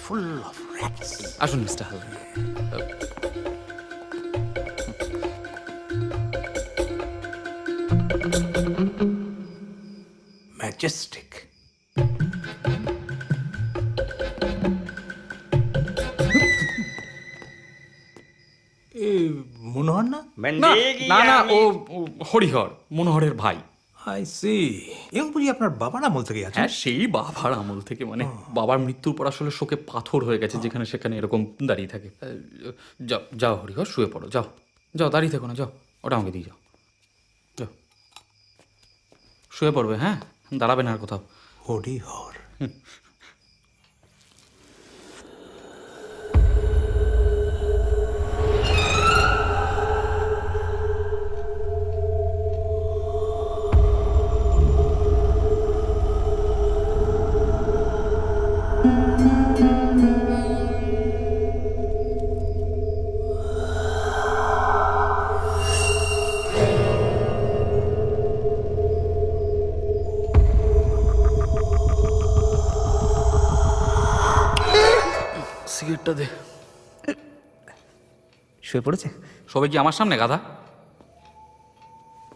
full of rats. আসুন mister Haldar. Majestic. এ মনোহর না? না না, ও হরিহর, মনোহরের ভাই। I see. এবং বুঝি আপনার বাবার আমল থেকে আছে? হ্যাঁ, সেই বাবার আমল থেকে, মানে বাবার মৃত্যুর পর আসলে শোকে পাথর হয়ে গেছে, যেখানে সেখানে এরকম দাঁড়িয়ে থাকে। যাও যাও হরিহর, শুয়ে পড়ো, যাও যাও, দাঁড়িয়ে থেকো না, যাও, ওটা আমাকে দিয়ে যাও, যাও শুয়ে পড়বে। হ্যাঁ, দাঁড়াবে না আর কোথাও। হরিহর। সিগারেটটা দে। শুয়ে পড়েছে? সবাই কি আমার সামনে গাধা?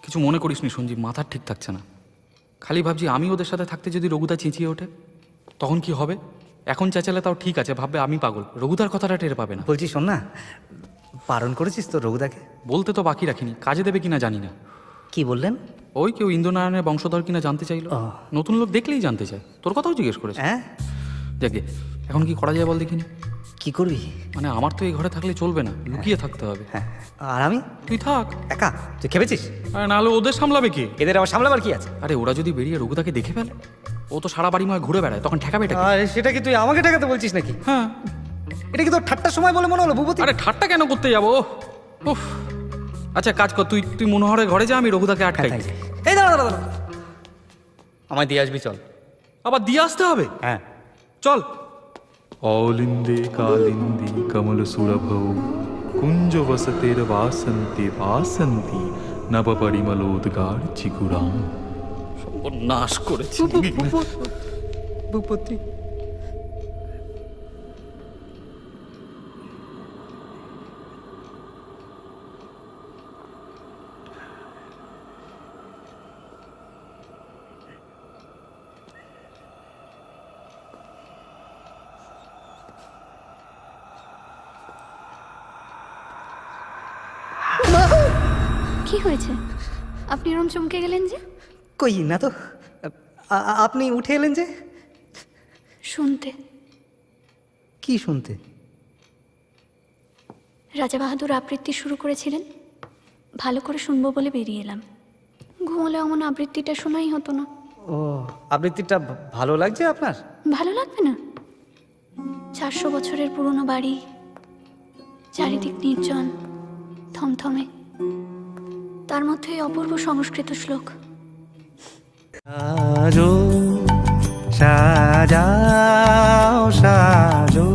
কিছু মনে করিস নি সঞ্জীব, মাথা ঠিক থাকছে না। খালি ভাবছি আমি ওদের সাথে থাকতে যদি রঘুদা চেঁচিয়ে ওঠে তখন কি হবে? এখন চেঁচালে তাও ঠিক আছে, ভাববে আমি পাগল, রঘুদার কথাটা টের পাবে না। বলছি শোন না, বারণ করেছিস তো রঘুদাকে? বলতে তো বাকি রাখিনি, কাজে দেবে কিনা জানি না। কি বললেন? ওই কেউ ইন্দ্রনারায়ণের বংশধর কিনা জানতে চাইলো। ও। নতুন লোক দেখলেই জানতে চায়, তোর কথাও জিজ্ঞেস করেছে। হ্যাঁ, দেখে এখন কি করা যায় বল দেখিনি। কি করবি? মানে আমার তো এই ঘরে থাকলে চলবে না, লুকিয়ে থাকতে হবে। হ্যাঁ, আর আমি তুই থাক। একা? তুই খেপেছিস? আরে নাহলে ওদের সামলাবে কে? এদের আবার সামলাবার কি আছে? আরে ওরা যদি বেরিয়ে রঘুদাকে দেখে ফেলে, ও তো সারা বাড়িময় ঘুরে বেড়ায়, তখন ঠেকাবে এটা কে? আর সেটা কি তুই আমাকে ঠেকাতে বলছিস নাকি? হ্যাঁ। এটা কি তোর ঠাট্টার সময় বলে মনে হলো ভূপতি? আরে ঠাট্টা কেন করতে যাবো? উফ। আচ্ছা কাজ কর, তুই তুই মনোহরের ঘরে যা, আমি রঘুদাকে আটকাই। হ্যাঁ, তাই। এই দাঁড়া দাঁড়া দাঁড়া, আমায় দিয়ে আসবি, চল। আবার দিয়ে আসতে হবে? হ্যাঁ চল। औलिन्दे कालिन्दि कमलसुरभौ कुञ्जवसतेर्वासन्ति वासन्ति नवपरिमलोद्गार चिकुराम्। নাশ করেছি। ভূপতি। কি হয়েছে? আপনি এরম চমকে গেলেন যে? কই না তো, আপনি উঠে এলেন যে? শুনতে। কি শুনতে? রাজা বাহাদুর আবৃত্তি শুরু করেছিলেন, ভালো করে শুনবো বলে বেরিয়ে এলাম। ঘুমোলে অমন আবৃত্তিটা শোনাই হতো না। ও, আবৃত্তিটা ভালো লাগছে আপনার? ভালো লাগবে না? 400 বছরের পুরনো বাড়ি, চারিদিক নির্জন, থমথমে, তার মধ্যে এই অপূর্ব সংস্কৃত শ্লোক। সাজো সাজাও সাজো